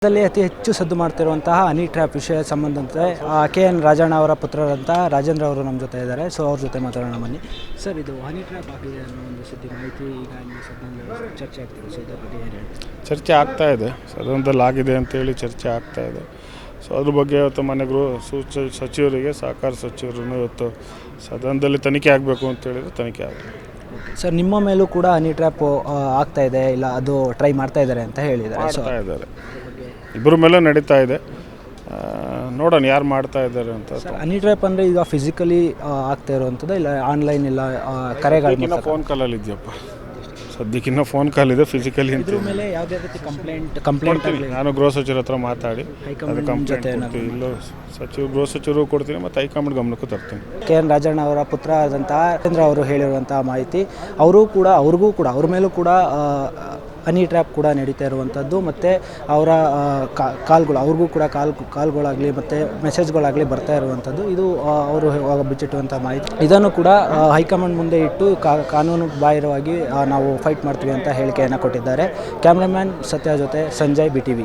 ದಲ್ಲಿ ಅತಿ ಹೆಚ್ಚು ಸದ್ದು ಮಾಡ್ತಿರುವಂತಹ ಹನಿ ಟ್ರ್ಯಾಪ್ ವಿಷಯ ಸಂಬಂಧಂತೆ KN ರಾಜಣ್ಣ ಅವರ ಪುತ್ರರಂತ ರಾಜೇಂದ್ರ ಅವರು ನಮ್ಮ ಜೊತೆ ಇದ್ದಾರೆ. ಸೊ ಅವ್ರ ಜೊತೆ ಮಾತಾಡೋಣ ಬನ್ನಿ. ಸರ್, ಇದು ಹನಿ ಟ್ರ್ಯಾಪ್ ಆಗಿದೆ ಅನ್ನೋ ಒಂದು ಸುದ್ದಿ ಮಾಹಿತಿ ಈಗ ಸದನದಲ್ಲಿ ಚರ್ಚೆ ಆಗ್ತಿದೆ. ಸೊ ಇದ್ರ ಬಗ್ಗೆ ಏನು ಹೇಳ್ತೀವಿ? ಚರ್ಚೆ ಆಗ್ತಾ ಇದೆ, ಸದನದಲ್ಲಿ ಆಗಿದೆ ಅಂತೇಳಿ ಚರ್ಚೆ ಆಗ್ತಾ ಇದೆ. ಸೊ ಅದ್ರ ಬಗ್ಗೆ ಇವತ್ತು ಮನೆ ಸಚಿವರಿಗೆ ಸಹಕಾರ ಸಚಿವರು ಇವತ್ತು ಸದನದಲ್ಲಿ ತನಿಖೆ ಆಗಬೇಕು ಅಂತೇಳಿದ್ರೆ ತನಿಖೆ ಆಗಬೇಕು. ಸರ್, ನಿಮ್ಮ ಮೇಲೂ ಕೂಡ ಹನಿ ಟ್ರ್ಯಾಪ್ ಆಗ್ತಾ ಇದೆ, ಇಲ್ಲ ಅದು ಟ್ರೈ ಮಾಡ್ತಾ ಇದ್ದಾರೆ ಅಂತ ಹೇಳಿದ್ದಾರೆ. ಮಾಡ್ತಾ ಇದ್ದಾರೆ, ಇಬ್ಬರ ಮೇಲೆ ನಡೀತಾ ಇದೆ. ನೋಡೋಣ ಯಾರು ಮಾಡ್ತಾ ಇದ್ದಾರೆ ಅಂತ. ಸರ್, ಹನಿ ಟ್ರ್ಯಾಪ್ ಅಂದರೆ ಈಗ ಫಿಸಿಕಲಿ ಆಗ್ತಾ ಇರುವಂಥದ್ದು, ಇಲ್ಲ ಆನ್ಲೈನ್, ಇಲ್ಲ ಕರೆಗಳು? ಫೋನ್ ಕಾಲಲ್ಲಿ ಇದೆಯಪ್ಪ, ಸದ್ಯಕ್ಕಿನ್ನ ಫೋನ್ ಕಾಲ್ ಇದೆ. ಫಿಸಿಕಲಿ ಇದ್ರ ಮೇಲೆ ಯಾವುದೇ ರೀತಿ ಕಂಪ್ಲೇಂಟ್ ನಾನು ಗೃಹ ಸಚಿವರ ಹತ್ರ ಮಾತಾಡಿ ಹೈಕಮಾಂಡ್ ಕಂಪ್ಲೇಂಟ್ ಕೊಡ್ತೀನಿ. ಇಲ್ಲೋ ಗೃಹ ಸಚಿವರು ಕೊಡ್ತೀನಿ ಮತ್ತು ಹೈಕಮಾಂಡ್ ಗಮನಕ್ಕೂ ತರ್ತೀನಿ. KN ರಾಜಣ್ಣ ಅವರ ಪುತ್ರ ಆದಂತಹ ರಾಜೇಂದ್ರ ಅವರು ಹೇಳಿರುವಂತಹ ಮಾಹಿತಿ, ಅವ್ರಿಗೂ ಕೂಡ ಅವ್ರ ಮೇಲೂ ಕೂಡ ಹನಿ ಟ್ರ್ಯಾಪ್ ಕೂಡ ನಡೀತಾ ಇರುವಂಥದ್ದು, ಮತ್ತು ಅವರ ಕಾಲ್ಗಳು ಅವ್ರಿಗೂ ಕೂಡ ಕಾಲ್ಗಳಾಗಲಿ ಮತ್ತು ಮೆಸೇಜ್ಗಳಾಗಲಿ ಬರ್ತಾ ಇರುವಂಥದ್ದು. ಇದು ಅವರು ಬಿಚ್ಚಿಟ್ಟುವಂಥ ಮಾಹಿತಿ. ಇದನ್ನು ಕೂಡ ಹೈಕಮಾಂಡ್ ಮುಂದೆ ಇಟ್ಟು ಕಾನೂನು ಬಾಹಿರವಾಗಿ ನಾವು ಫೈಟ್ ಮಾಡ್ತೀವಿ ಅಂತ ಹೇಳಿಕೆಯನ್ನು ಕೊಟ್ಟಿದ್ದಾರೆ. ಕ್ಯಾಮ್ರಾಮ್ಯಾನ್ ಸತ್ಯ ಜೊತೆ ಸಂಜಯ್, BTV.